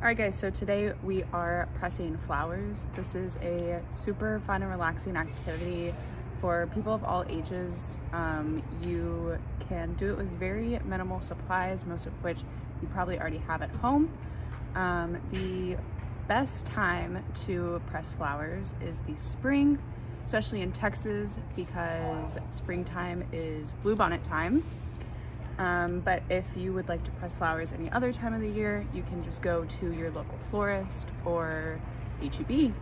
Alright guys, so today we are pressing flowers. This is a super fun and relaxing activity for people of all ages. You can do it with very minimal supplies, most of which you probably already have at home. The best time to press flowers is the spring, especially in Texas because springtime is bluebonnet time. But if you would like to press flowers any other time of the year, you can just go to your local florist or H-E-B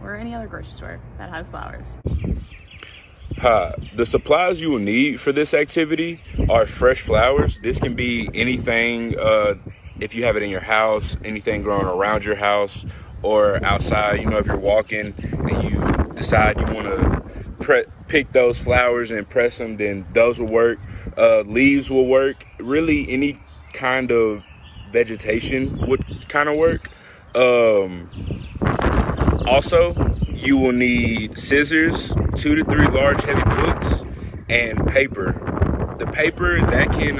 or any other grocery store that has flowers. The supplies you will need for this activity are fresh flowers. This can be anything, if you have it in your house, anything growing around your house or outside. You know, if you're walking and you decide you want to pick those flowers and press them, then those will work. Leaves will work. Really, any kind of vegetation would kind of work. Also, you will need scissors, 2 to 3 large heavy books, and paper. The paper, that can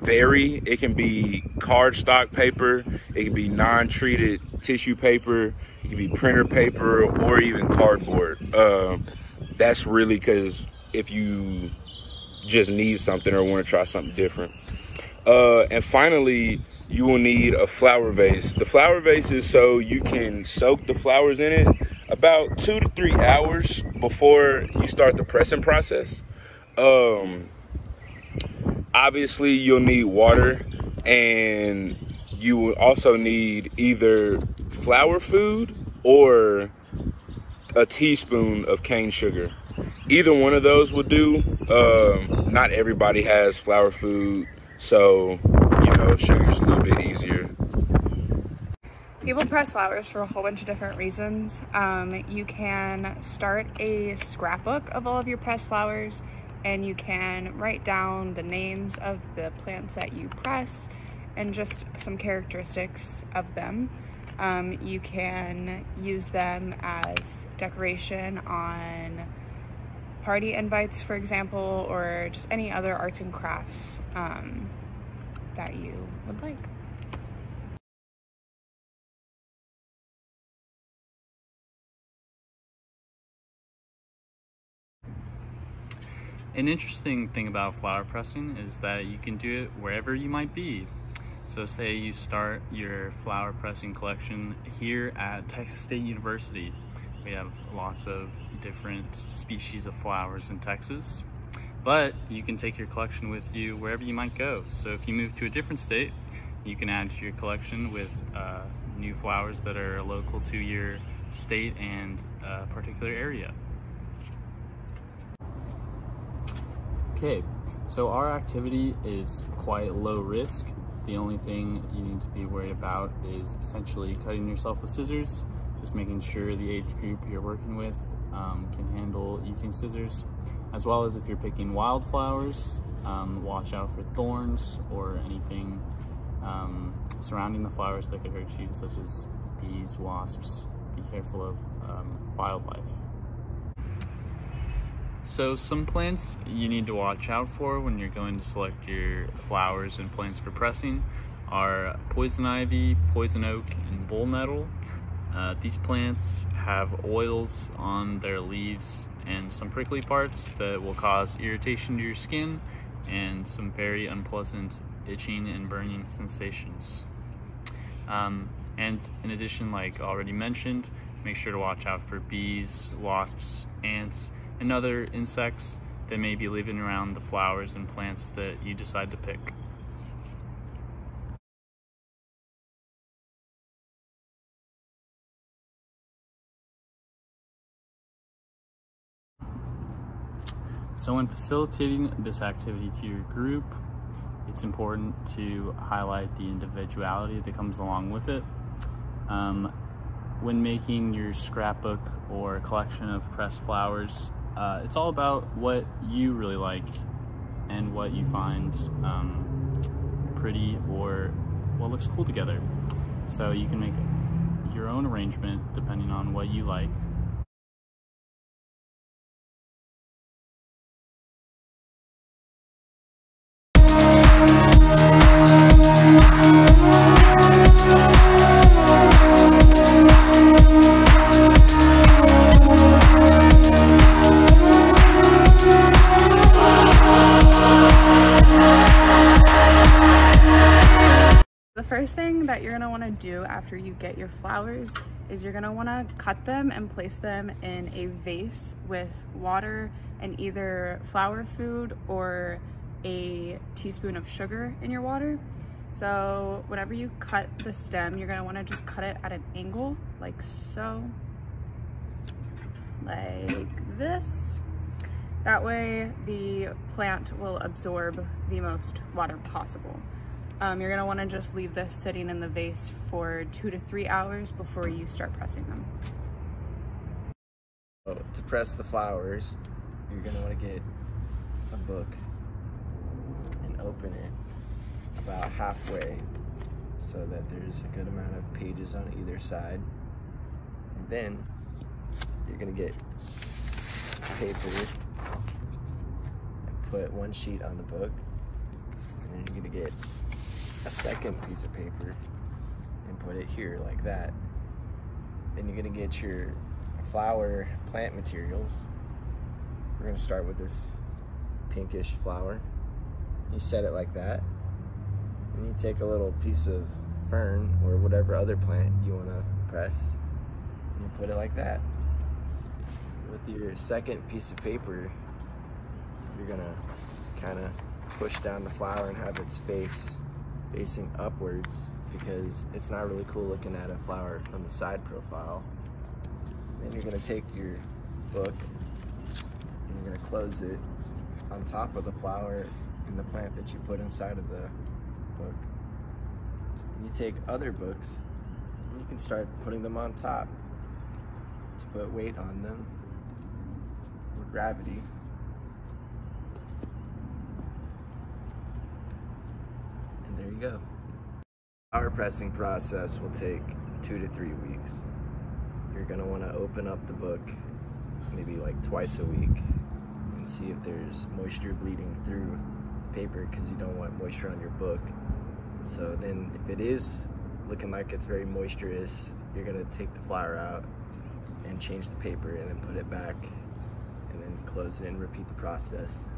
vary. It can be cardstock paper, it can be non-treated tissue paper, it can be printer paper, or even cardboard. That's really because if you just need something or want to try something different. And finally, you will need a flower vase. The flower vase is so you can soak the flowers in it about 2 to 3 hours before you start the pressing process. Obviously, you'll need water, and you will also need either flower food or a teaspoon of cane sugar. Either one of those will do. Not everybody has flower food, so, you know, sugar's a little bit easier. People press flowers for a whole bunch of different reasons. You can start a scrapbook of all of your pressed flowers, and you can write down the names of the plants that you press and just some characteristics of them. You can use them as decoration on party invites, for example, or just any other arts and crafts that you would like. An interesting thing about flower pressing is that you can do it wherever you might be. So say you start your flower pressing collection here at Texas State University. We have lots of different species of flowers in Texas, but you can take your collection with you wherever you might go. So if you move to a different state, you can add to your collection with new flowers that are local to your state and particular area. Okay, so our activity is quite low risk. The only thing you need to be worried about is potentially cutting yourself with scissors, just making sure the age group you're working with can handle using scissors, as well as if you're picking wildflowers, watch out for thorns or anything surrounding the flowers that could hurt you, such as bees, wasps. Be careful of wildlife. So some plants you need to watch out for when you're going to select your flowers and plants for pressing are poison ivy, poison oak, and bull nettle. These plants have oils on their leaves and some prickly parts that will cause irritation to your skin and some very unpleasant itching and burning sensations. And in addition, like already mentioned, make sure to watch out for bees, wasps, ants, and other insects that may be living around the flowers and plants that you decide to pick. So when facilitating this activity to your group, it's important to highlight the individuality that comes along with it. When making your scrapbook or collection of pressed flowers, it's all about what you really like and what you find pretty or what looks cool together. So you can make your own arrangement depending on what you like. We'll be right back. first thing that you're gonna wanna do after you get your flowers is you're gonna wanna cut them and place them in a vase with water and either flower food or a teaspoon of sugar in your water. So whenever you cut the stem, you're gonna wanna just cut it at an angle, like so, like this. That way the plant will absorb the most water possible. You're gonna wanna just leave this sitting in the vase for 2 to 3 hours before you start pressing them. So to press the flowers, you're gonna wanna get a book and open it about halfway so that there's a good amount of pages on either side. And then you're gonna get paper and put one sheet on the book, and then you're gonna get a second piece of paper and put it here like that. Then you're gonna get your flower plant materials. We're gonna start with this pinkish flower. You set it like that, and you take a little piece of fern or whatever other plant you wanna press, and you put it like that. With your second piece of paper, you're gonna kinda push down the flower and have its face facing upwards, because it's not really cool looking at a flower from the side profile. Then you're gonna take your book and you're gonna close it on top of the flower and the plant that you put inside of the book. And you take other books and you can start putting them on top to put weight on them, or gravity. And there you go. Our pressing process will take 2 to 3 weeks. You're gonna wanna open up the book maybe like twice a week and see if there's moisture bleeding through the paper, because you don't want moisture on your book. So then if it is looking like it's very moisturous, you're gonna take the flower out and change the paper and then put it back and then close it and repeat the process.